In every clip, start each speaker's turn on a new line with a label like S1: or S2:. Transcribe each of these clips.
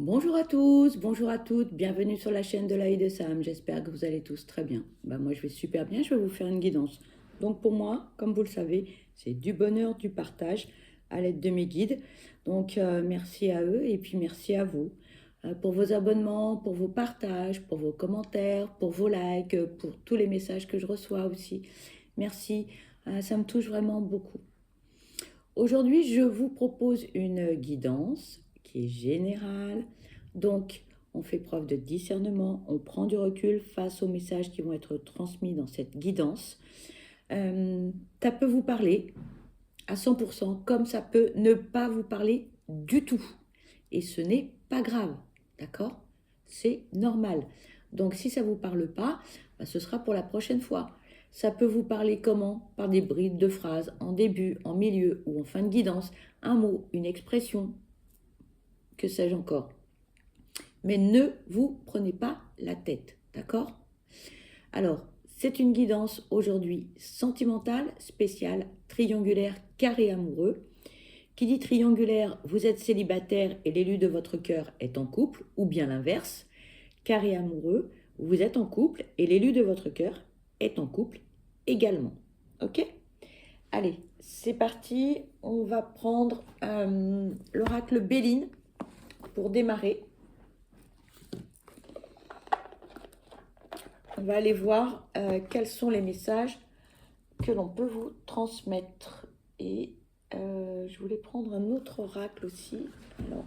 S1: Bonjour à tous, bonjour à toutes, bienvenue sur la chaîne de l'œil de Sam. J'espère que vous allez tous très bien. Moi je vais super bien, je vais vous faire une guidance. Donc pour moi, comme vous le savez, c'est du bonheur, du partage à l'aide de mes guides. Donc merci à eux et puis merci à vous pour vos abonnements, pour vos partages, pour vos commentaires, pour vos likes, pour tous les messages que je reçois aussi. Merci, ça me touche vraiment beaucoup. Aujourd'hui, je vous propose une guidance qui est générale. Donc, on fait preuve de discernement, on prend du recul face aux messages qui vont être transmis dans cette guidance. Ça peut vous parler à 100%, comme ça peut ne pas vous parler du tout. Et ce n'est pas grave, d'accord? C'est normal. Donc, si ça ne vous parle pas, ce sera pour la prochaine fois. Ça peut vous parler comment? Par des brides de phrases, en début, en milieu ou en fin de guidance, un mot, une expression, que sais-je encore. Mais ne vous prenez pas la tête, d'accord? Alors, c'est une guidance aujourd'hui sentimentale, spéciale, triangulaire, carré amoureux. Qui dit triangulaire, vous êtes célibataire et l'élu de votre cœur est en couple, ou bien l'inverse. Carré amoureux, vous êtes en couple et l'élu de votre cœur est en couple également. Ok? Allez, c'est parti. On va prendre l'oracle Béline pour démarrer. On va aller voir quels sont les messages que l'on peut vous transmettre. Et je voulais prendre un autre oracle aussi. Alors,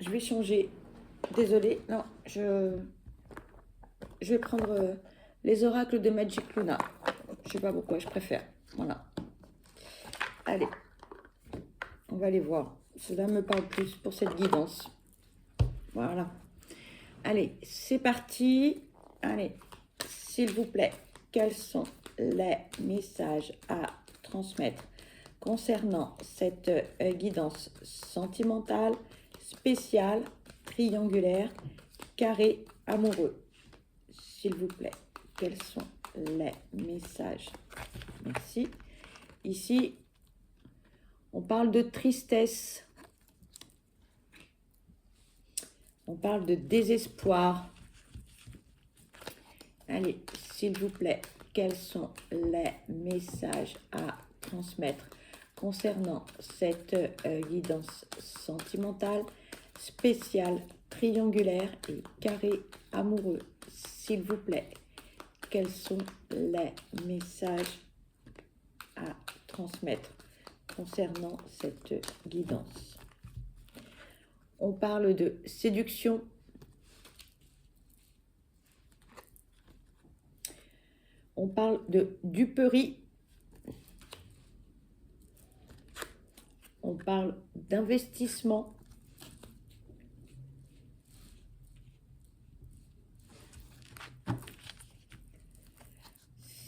S1: je vais changer. Désolée, non, je vais prendre les oracles de Magic Luna. Je sais pas pourquoi, je préfère. Voilà. Allez, on va aller voir. Cela me parle plus pour cette guidance. Voilà. Allez, c'est parti. Allez, s'il vous plaît, quels sont les messages à transmettre concernant cette guidance sentimentale, spéciale, triangulaire, carré amoureux? S'il vous plaît, quels sont les messages? Merci. Ici, on parle de tristesse. On parle de désespoir. Allez, s'il vous plaît, quels sont les messages à transmettre concernant cette guidance sentimentale, spéciale, triangulaire et carré amoureux? S'il vous plaît, quels sont les messages à transmettre concernant cette guidance? On parle de séduction. On parle de duperie. On parle d'investissement.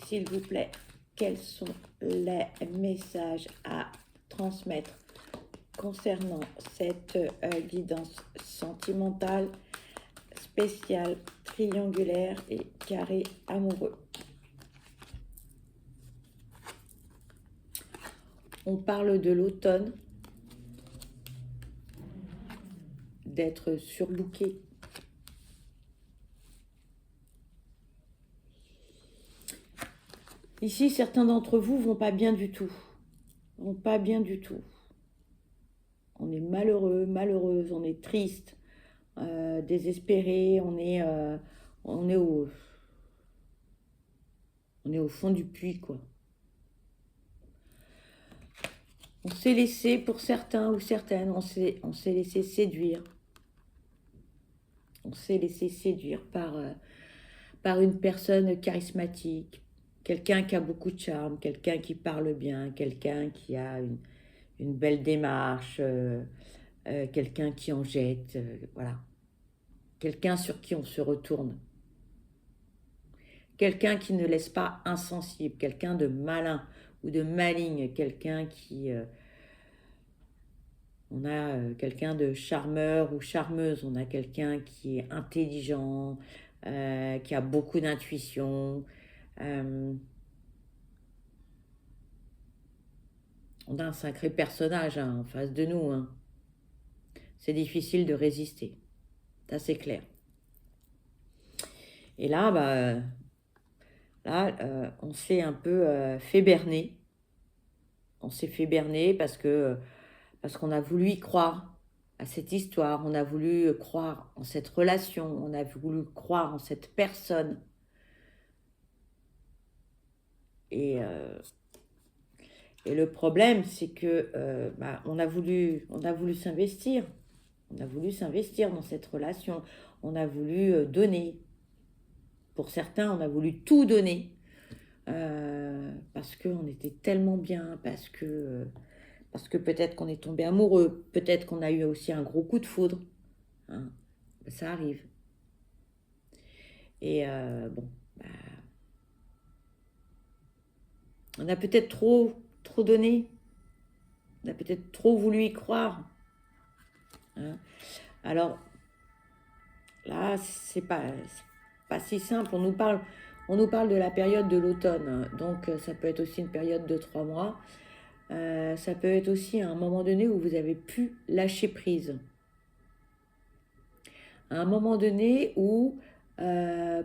S1: S'il vous plaît, quels sont les messages à transmettre concernant cette guidance sentimentale, spéciale, triangulaire et carré amoureux? On parle de l'automne, d'être surbooké. Ici, certains d'entre vous vont pas bien du tout. Vont pas bien du tout. On est malheureux, malheureuse, on est triste, désespéré, on est au fond du puits, quoi. On s'est laissé, pour certains ou certaines, on s'est laissé séduire. On s'est laissé séduire par une personne charismatique, quelqu'un qui a beaucoup de charme, quelqu'un qui parle bien, quelqu'un qui a une belle démarche, quelqu'un qui en jette, voilà. Quelqu'un sur qui on se retourne. Quelqu'un qui ne laisse pas insensible, quelqu'un de malin ou de maligne, quelqu'un qui... on a quelqu'un de charmeur ou charmeuse, on a quelqu'un qui est intelligent, qui a beaucoup d'intuition. On a un sacré personnage hein, en face de nous. Hein. C'est difficile de résister. Ça, c'est clair. Et là, on s'est un peu fait berner. On s'est fait berner parce qu'on a voulu y croire à cette histoire. On a voulu croire en cette relation. On a voulu croire en cette personne. Et le problème, c'est que on a voulu s'investir. On a voulu s'investir dans cette relation. On a voulu donner. Pour certains, on a voulu tout donner. Parce qu'on était tellement bien, parce que peut-être qu'on est tombé amoureux, peut-être qu'on a eu aussi un gros coup de foudre. Hein. Ça arrive. Et bon, on a peut-être trop donné. On a peut-être trop voulu y croire. Hein. Alors, là, c'est pas si simple. On nous parle de la période de l'automne. Hein. Donc, ça peut être aussi une période de 3 mois. Ça peut être aussi à un moment donné où vous avez pu lâcher prise. À un moment donné où,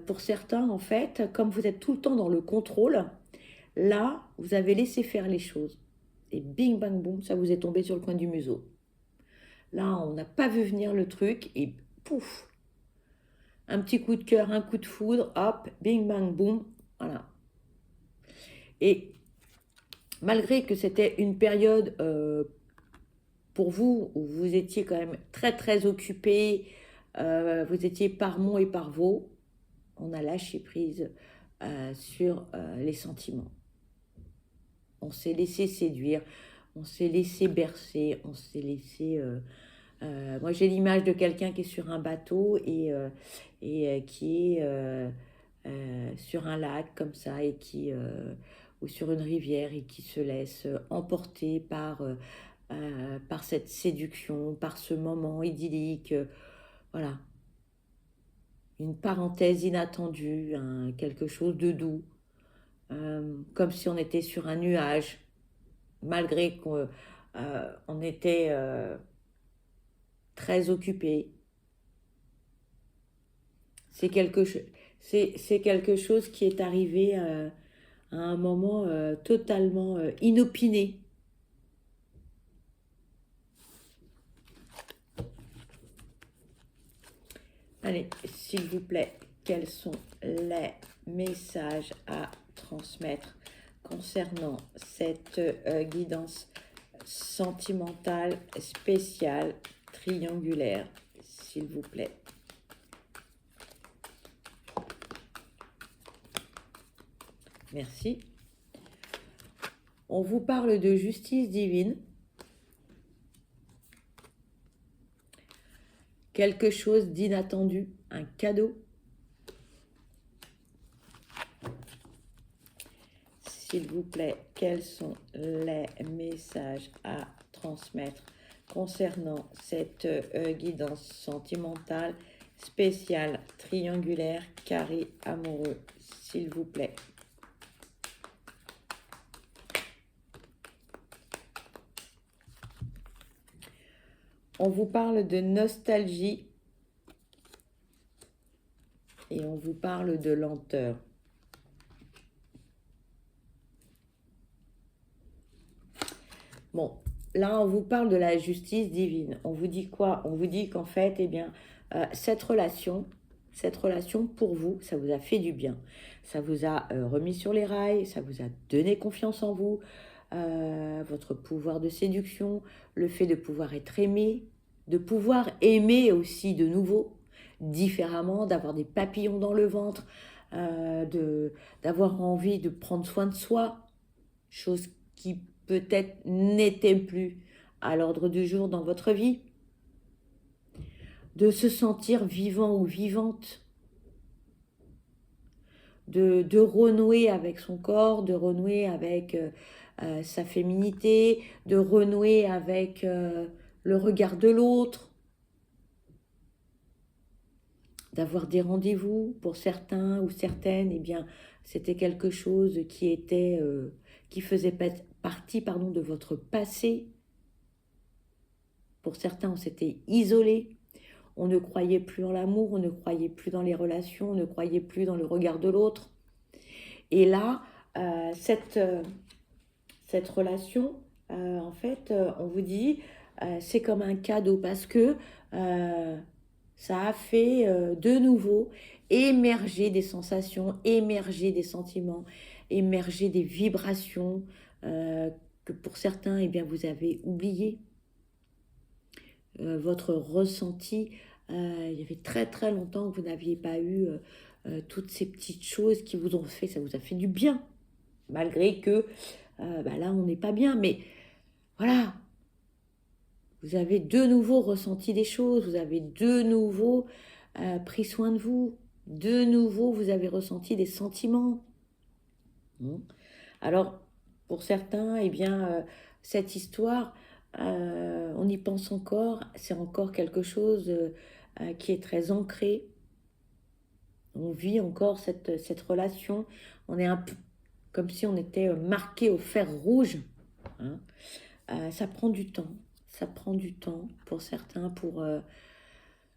S1: pour certains, en fait, comme vous êtes tout le temps dans le contrôle, là, vous avez laissé faire les choses. Et bing, bang, boum, ça vous est tombé sur le coin du museau. Là, on n'a pas vu venir le truc et pouf, un petit coup de cœur, un coup de foudre, hop, bing, bang, boum, voilà. Et malgré que c'était une période pour vous où vous étiez quand même très très occupé, vous étiez par Mont et par Vaux, on a lâché prise sur les sentiments. On s'est laissé séduire, on s'est laissé bercer, on s'est laissé... moi, j'ai l'image de quelqu'un qui est sur un bateau et qui est sur un lac comme ça ou sur une rivière et qui se laisse emporter par cette séduction, par ce moment idyllique. Voilà, une parenthèse inattendue, quelque chose de doux, comme si on était sur un nuage, malgré qu'on était très occupé. C'est quelque chose qui est arrivé à un moment totalement inopiné. Allez, s'il vous plaît, quels sont les messages à transmettre concernant cette guidance sentimentale spéciale triangulaire, s'il vous plaît. Merci. On vous parle de justice divine. Quelque chose d'inattendu, un cadeau. S'il vous plaît, quels sont les messages à transmettre concernant cette guidance sentimentale spéciale triangulaire carré amoureux, s'il vous plaît. On vous parle de nostalgie et on vous parle de lenteur. Bon, là, on vous parle de la justice divine. On vous dit quoi? On vous dit qu'en fait, eh bien, cette relation pour vous, ça vous a fait du bien. Ça vous a remis sur les rails, ça vous a donné confiance en vous, votre pouvoir de séduction, le fait de pouvoir être aimé, de pouvoir aimer aussi de nouveau, différemment, d'avoir des papillons dans le ventre, d'avoir envie de prendre soin de soi, chose qui peut-être n'était plus à l'ordre du jour dans votre vie, de se sentir vivant ou vivante, de renouer avec son corps, de renouer avec sa féminité, de renouer avec le regard de l'autre, d'avoir des rendez-vous pour certains ou certaines, eh bien, c'était quelque chose qui faisait partie pardon, de votre passé. Pour certains, on s'était isolé. On ne croyait plus en l'amour, on ne croyait plus dans les relations, on ne croyait plus dans le regard de l'autre. Et là, cette relation, en fait, on vous dit, c'est comme un cadeau parce que ça a fait de nouveau émerger des sensations, émerger des sentiments, émerger des vibrations que pour certains, eh bien, vous avez oublié. Votre ressenti, il y avait très très longtemps que vous n'aviez pas eu toutes ces petites choses qui vous ont fait, ça vous a fait du bien, malgré que là on n'est pas bien, mais voilà, vous avez de nouveau ressenti des choses, vous avez de nouveau pris soin de vous, de nouveau vous avez ressenti des sentiments. Bon. Alors, pour certains, eh bien, cette histoire, on y pense encore, c'est encore quelque chose qui est très ancré. On vit encore cette relation, on est un peu comme si on était marqué au fer rouge. Hein. Ça prend du temps, ça prend du temps pour certains pour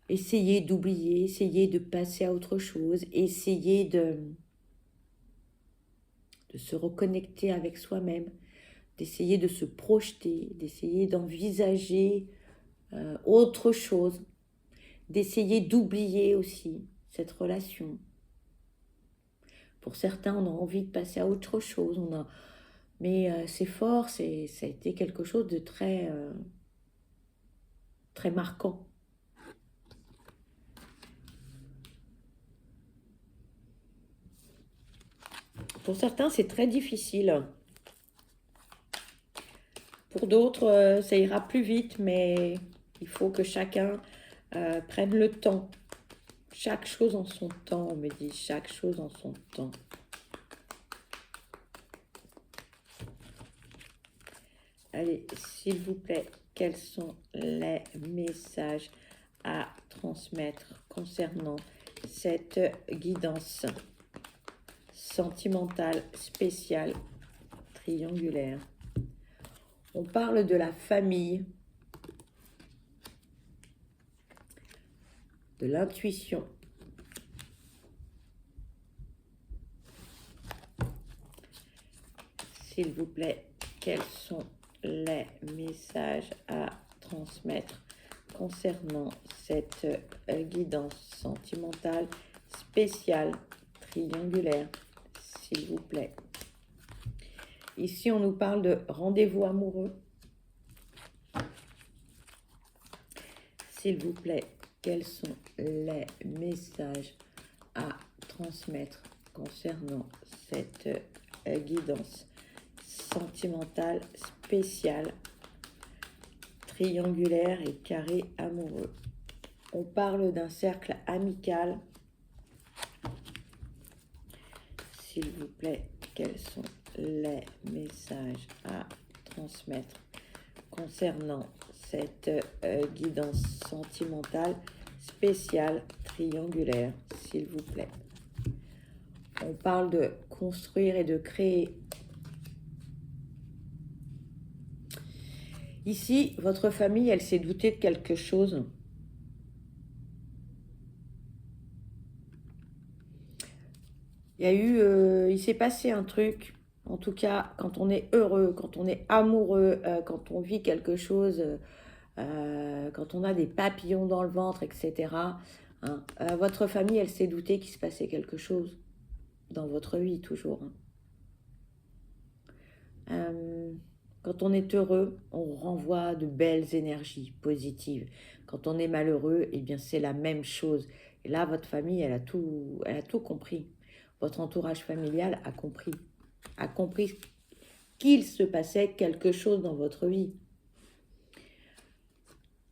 S1: essayer d'oublier, essayer de passer à autre chose, essayer de se reconnecter avec soi-même, d'essayer de se projeter, d'essayer d'envisager autre chose, d'essayer d'oublier aussi cette relation. Pour certains, on a envie de passer à autre chose, mais c'est fort, ça a été quelque chose de très marquant. Pour certains, c'est très difficile. Pour d'autres, ça ira plus vite, mais il faut que chacun prenne le temps. Chaque chose en son temps, on me dit, chaque chose en son temps. Allez, s'il vous plaît, quels sont les messages à transmettre concernant cette guidance sentimentale spéciale triangulaire? On parle de la famille, de l'intuition, s'il vous plaît, quels sont les messages à transmettre concernant cette guidance sentimentale spéciale triangulaire, s'il vous plaît. Ici, on nous parle de rendez-vous amoureux. S'il vous plaît, quels sont les messages à transmettre concernant cette guidance sentimentale spéciale triangulaire et carré amoureux? On parle d'un cercle amical. S'il vous plaît, quels sont les messages à transmettre concernant cette guidance sentimentale spéciale triangulaire, s'il vous plaît? On parle de construire et de créer. Ici, votre famille, elle s'est doutée de quelque chose. Il s'est passé un truc. En tout cas, quand on est heureux, quand on est amoureux, quand on vit quelque chose, quand on a des papillons dans le ventre, etc. Hein, votre famille, elle s'est doutée qu'il se passait quelque chose dans votre vie, toujours. Hein. Quand on est heureux, on renvoie de belles énergies positives. Quand on est malheureux, eh bien c'est la même chose. Et là, votre famille, elle a tout compris. Votre entourage familial a compris qu'il se passait quelque chose dans votre vie.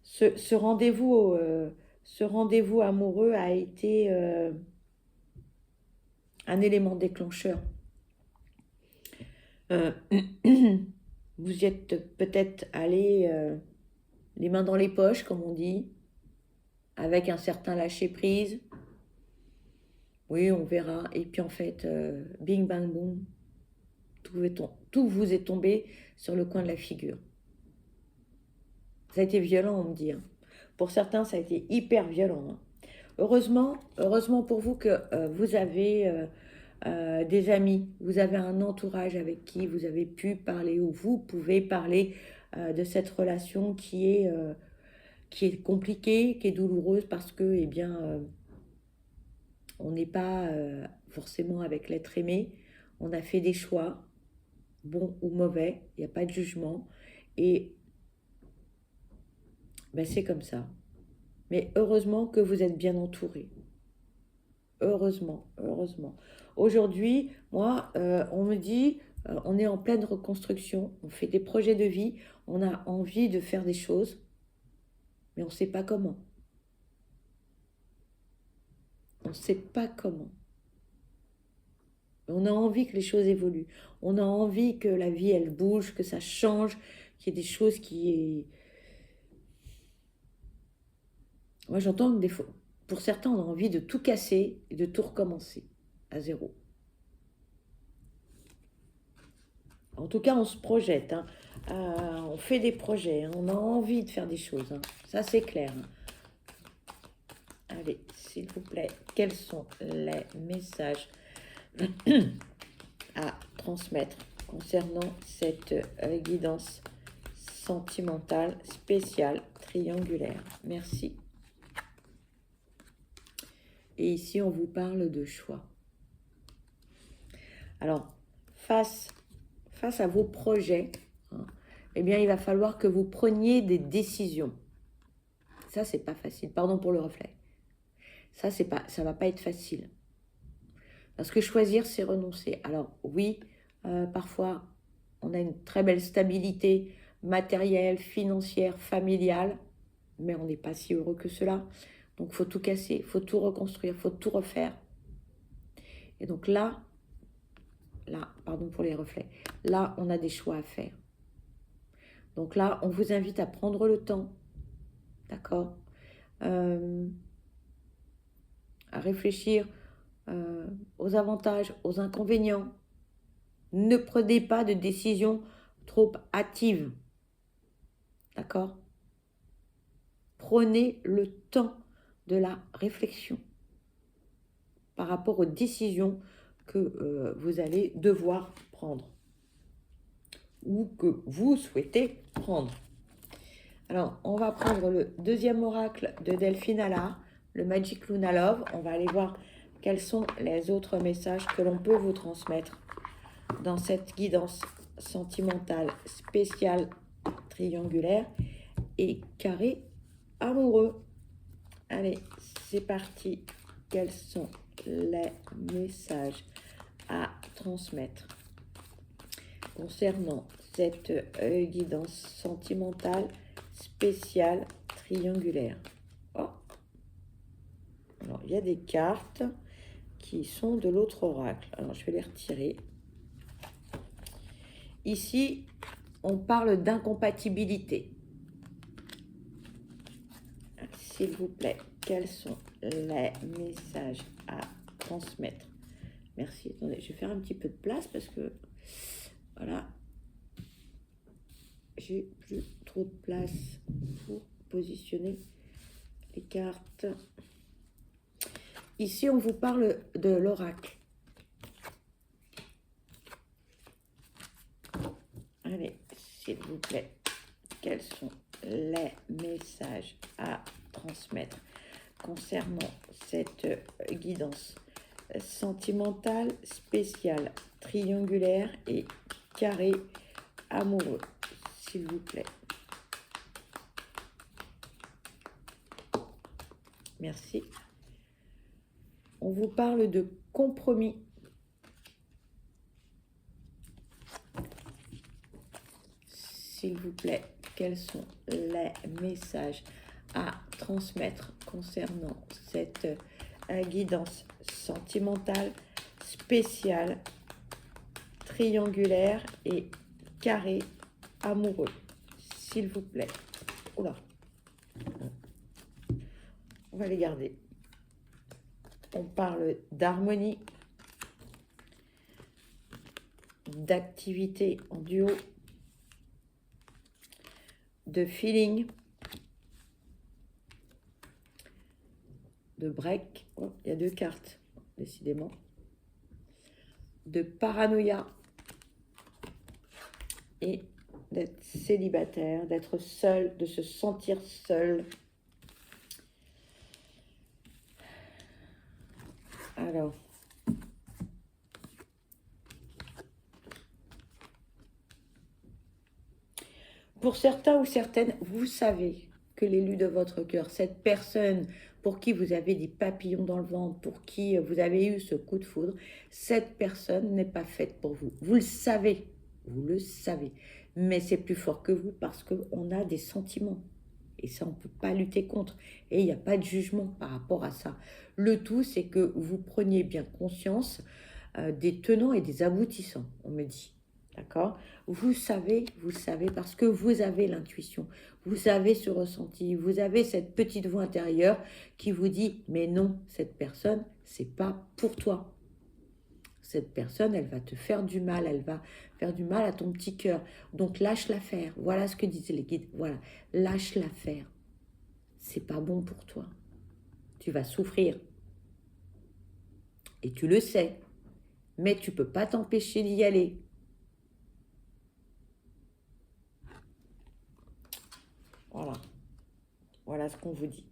S1: Ce rendez-vous amoureux a été un élément déclencheur. Vous y êtes peut-être allé les mains dans les poches, comme on dit, avec un certain lâcher-prise. Oui, on verra. Et puis en fait, bing, bang, boom. Tout vous est tombé sur le coin de la figure. Ça a été violent, on me dit. Hein. Pour certains, ça a été hyper violent. Hein. Heureusement pour vous que vous avez des amis, vous avez un entourage avec qui vous avez pu parler ou vous pouvez parler de cette relation qui est compliquée, qui est douloureuse parce que, eh bien, on n'est pas forcément avec l'être aimé. On a fait des choix, bons ou mauvais, il n'y a pas de jugement. Et ben, c'est comme ça. Mais heureusement que vous êtes bien entouré. Heureusement, heureusement. Aujourd'hui, moi, on me dit, on est en pleine reconstruction, on fait des projets de vie, on a envie de faire des choses, mais on ne sait pas comment. On ne sait pas comment. On a envie que les choses évoluent. On a envie que la vie, elle bouge, que ça change, qu'il y ait des choses qui... Moi, j'entends que des fois, pour certains, on a envie de tout casser et de tout recommencer à zéro. En tout cas, on se projette, hein. On fait des projets, hein. On a envie de faire des choses, hein. Ça, c'est clair. Hein. Allez, s'il vous plaît, quels sont les messages à transmettre concernant cette guidance sentimentale spéciale triangulaire? Merci. Et ici, on vous parle de choix. Alors, face à vos projets, hein, eh bien, il va falloir que vous preniez des décisions. Ça, c'est pas facile. Pardon pour le reflet. Ça va pas être facile. Parce que choisir, c'est renoncer. Alors, oui, parfois, on a une très belle stabilité matérielle, financière, familiale, mais on n'est pas si heureux que cela. Donc, il faut tout casser, il faut tout reconstruire, il faut tout refaire. Et donc là, pardon pour les reflets, là, on a des choix à faire. Donc là, on vous invite à prendre le temps, d'accord, à réfléchir aux avantages, aux inconvénients. Ne prenez pas de décision trop hâtive, d'accord? Prenez le temps de la réflexion par rapport aux décisions que vous allez devoir prendre ou que vous souhaitez prendre. Alors, on va prendre le deuxième oracle de Delphine Allard, le Magic Luna Love. On va aller voir quels sont les autres messages que l'on peut vous transmettre dans cette guidance sentimentale spéciale triangulaire et carré amoureux. Allez, c'est parti. Quels sont les messages à transmettre concernant cette guidance sentimentale spéciale triangulaire? Oh. Alors, il y a des cartes qui sont de l'autre oracle. Alors, je vais les retirer. Ici, on parle d'incompatibilité. S'il vous plaît, quels sont les messages à transmettre? Merci. Attendez, je vais faire un petit peu de place parce que, voilà, j'ai plus trop de place pour positionner les cartes. Ici, on vous parle de l'oracle. Allez, s'il vous plaît, quels sont les messages à transmettre concernant cette guidance sentimentale spéciale triangulaire et carré amoureux, s'il vous plaît? Merci. On vous parle de compromis. S'il vous plaît, quels sont les messages à transmettre concernant cette guidance sentimentale spéciale triangulaire et carré amoureux, s'il vous plaît? Oula, on va les garder. On parle d'harmonie, d'activité en duo, de feeling, de break. Oh, il y a 2 cartes, décidément. De paranoïa et d'être célibataire, d'être seul, de se sentir seul. Alors, pour certains ou certaines, vous savez que l'élu de votre cœur, cette personne pour qui vous avez des papillons dans le ventre, pour qui vous avez eu ce coup de foudre, cette personne n'est pas faite pour vous. Vous le savez, mais c'est plus fort que vous parce qu'on a des sentiments. Et ça, on ne peut pas lutter contre. Et il n'y a pas de jugement par rapport à ça. Le tout, c'est que vous preniez bien conscience des tenants et des aboutissants, on me dit. D'accord? Vous savez parce que vous avez l'intuition, vous avez ce ressenti, vous avez cette petite voix intérieure qui vous dit, mais non, cette personne, c'est pas pour toi. Cette personne, elle va te faire du mal, elle va faire du mal à ton petit cœur. Donc lâche-la faire. Voilà ce que disaient les guides. Voilà, lâche-la faire. C'est pas bon pour toi. Tu vas souffrir. Et tu le sais. Mais tu peux pas t'empêcher d'y aller. Voilà. Voilà ce qu'on vous dit.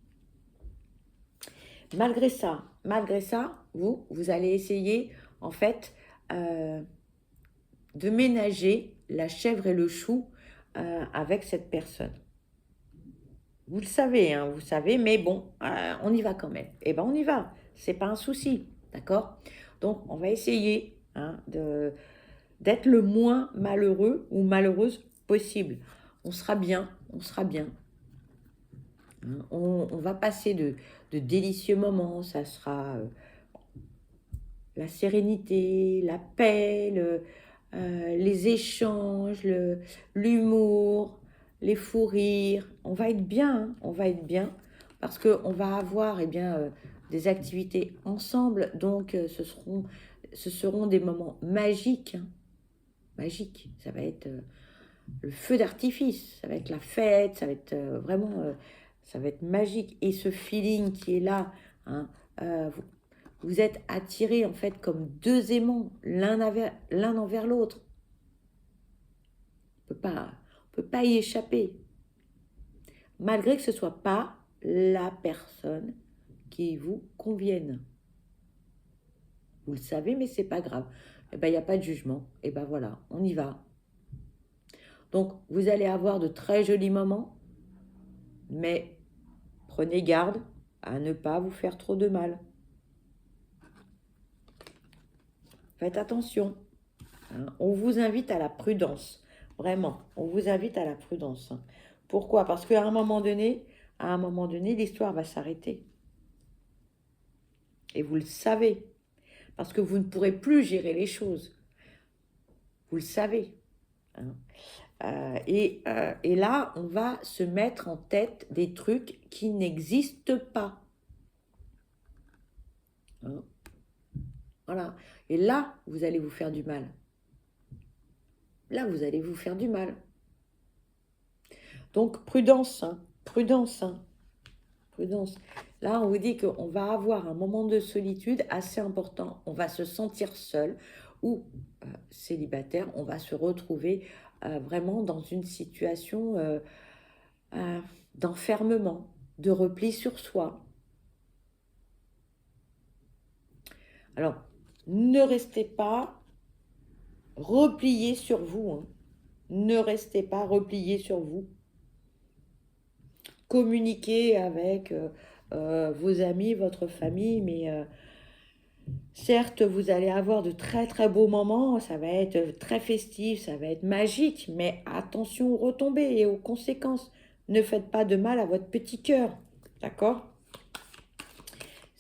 S1: Malgré ça, vous allez essayer, en fait, de ménager la chèvre et le chou avec cette personne. Vous le savez, hein, vous savez, mais bon, on y va quand même. Eh bien, on y va. C'est pas un souci, d'accord? Donc, on va essayer d'être le moins malheureux ou malheureuse possible. On sera bien, on sera bien. On va passer de délicieux moments, ça sera la sérénité, la paix, les échanges, l'humour, les fous rires. On va être bien, hein, on va être bien, parce qu'on va avoir des activités ensemble, donc ce seront des moments magiques, hein, magiques. Ça va être le feu d'artifice, ça va être la fête, ça va être vraiment... ça va être magique. Et ce feeling qui est là, hein, vous êtes attirés en fait comme 2 aimants, l'un envers l'autre. On peut pas y échapper. Malgré que ce ne soit pas la personne qui vous convienne. Vous le savez, mais c'est pas grave. Eh ben, il n'y a pas de jugement. Et ben voilà, on y va. Donc, vous allez avoir de très jolis moments, mais prenez garde à ne pas vous faire trop de mal. Faites attention. Hein. On vous invite à la prudence. Vraiment, on vous invite à la prudence. Hein. Pourquoi? Parce qu'à un moment donné, l'histoire va s'arrêter. Et vous le savez. Parce que vous ne pourrez plus gérer les choses. Vous le savez. Hein. Et là, on va se mettre en tête des trucs qui n'existent pas. Hein. Voilà. Et là, vous allez vous faire du mal. Là, vous allez vous faire du mal. Donc, prudence, hein, prudence, hein, prudence. Là, on vous dit qu'on va avoir un moment de solitude assez important. On va se sentir seul ou célibataire. On va se retrouver vraiment dans une situation d'enfermement, de repli sur soi. Alors, ne restez pas repliés sur vous. Hein. Ne restez pas repliés sur vous. Communiquez avec vos amis, votre famille, mais certes, vous allez avoir de très très beaux moments, ça va être très festif, ça va être magique, mais attention aux retombées et aux conséquences. Ne faites pas de mal à votre petit cœur, d'accord?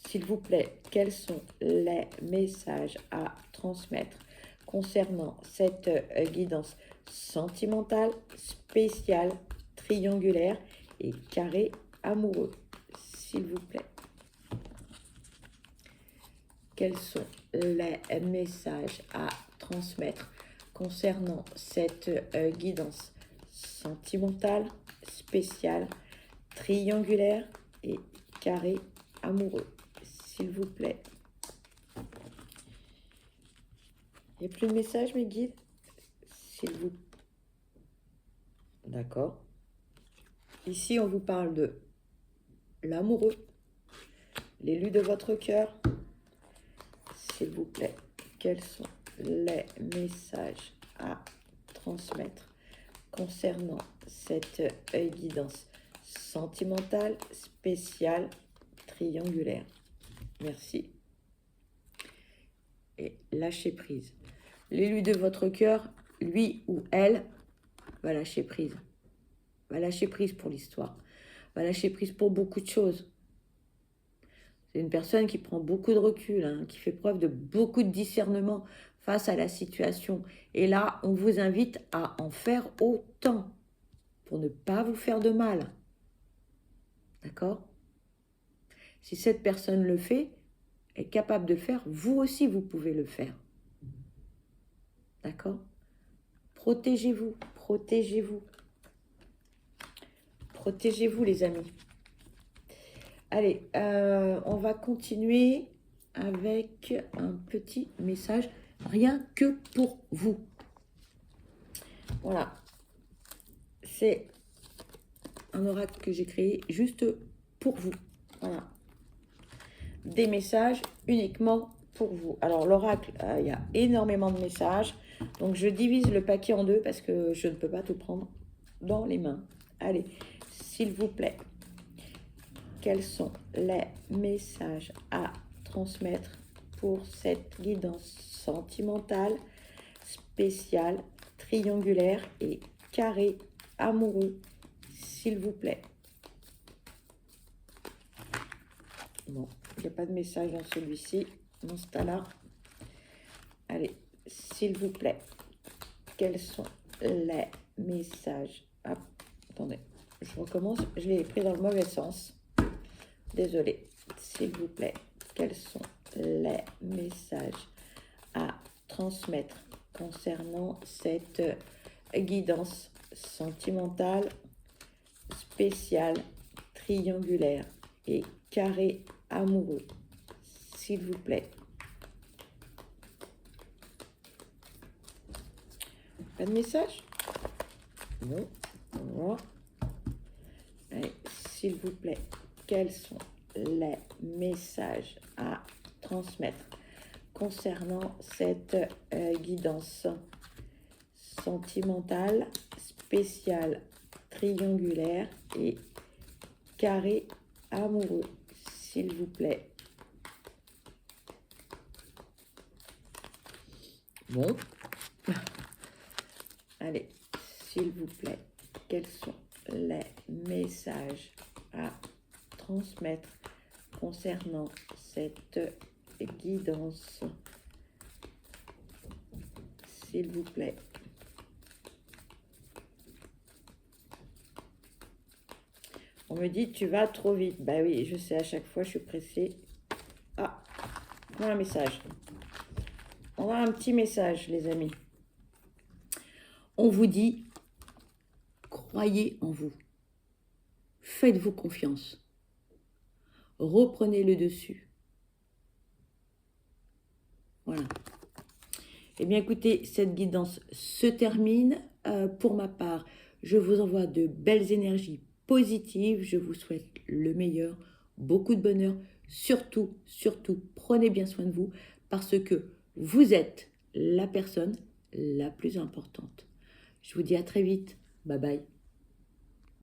S1: S'il vous plaît, quels sont les messages à transmettre concernant cette guidance sentimentale, spéciale, triangulaire et carré amoureux, s'il vous plaît? Quels sont les messages à transmettre concernant cette guidance sentimentale, spéciale, triangulaire et carré amoureux, s'il vous plaît. Il n'y a plus de message, mes guides? S'il vous... D'accord. Ici, on vous parle de l'amoureux, l'élu de votre cœur. S'il vous plaît, quels sont les messages à transmettre concernant cette guidance sentimentale, spéciale, triangulaire? Merci. Et lâchez prise. L'élu de votre cœur, lui ou elle, va lâcher prise. Va lâcher prise pour l'histoire. Va lâcher prise pour beaucoup de choses. C'est une personne qui prend beaucoup de recul, hein, qui fait preuve de beaucoup de discernement face à la situation. Et là, on vous invite à en faire autant pour ne pas vous faire de mal. D'accord? Si cette personne le fait, est capable de le faire, vous aussi, vous pouvez le faire. D'accord? Protégez-vous, protégez-vous. Protégez-vous, les amis. Allez, on va continuer avec un petit message, rien que pour vous. Voilà. C'est un oracle que j'ai créé juste pour vous. Voilà. Des messages uniquement pour vous. Alors, l'oracle, il y a énormément de messages. Donc, je divise le paquet en deux parce que je ne peux pas tout prendre dans les mains. Allez, s'il vous plaît. Quels sont les messages à transmettre pour cette guidance sentimentale, spéciale, triangulaire et carré amoureux, s'il vous plaît? Bon, il n'y a pas de message dans celui-ci, dans ce tas-là. Allez, s'il vous plaît, quels sont les messages? Ah, attendez, je recommence, je l'ai pris dans le mauvais sens. Désolée, s'il vous plaît, quels sont les messages à transmettre concernant cette guidance sentimentale, spéciale, triangulaire et carré amoureux, s'il vous plaît? Pas de message? Non. Voilà. Allez, s'il vous plaît, quels sont les messages à transmettre concernant cette guidance sentimentale, spéciale, triangulaire et carré amoureux, s'il vous plaît? Bon. Allez, s'il vous plaît, quels sont les messages à transmettre concernant cette guidance, s'il vous plaît? On me dit, tu vas trop vite. Bah oui, je sais, à chaque fois, je suis pressée. Ah, on a un message. On a un petit message, les amis. On vous dit, croyez en vous. Faites-vous confiance. Reprenez le dessus. Voilà. Eh bien, écoutez, cette guidance se termine. Pour ma part, je vous envoie de belles énergies positives. Je vous souhaite le meilleur, beaucoup de bonheur. Surtout, surtout, prenez bien soin de vous parce que vous êtes la personne la plus importante. Je vous dis à très vite. Bye bye.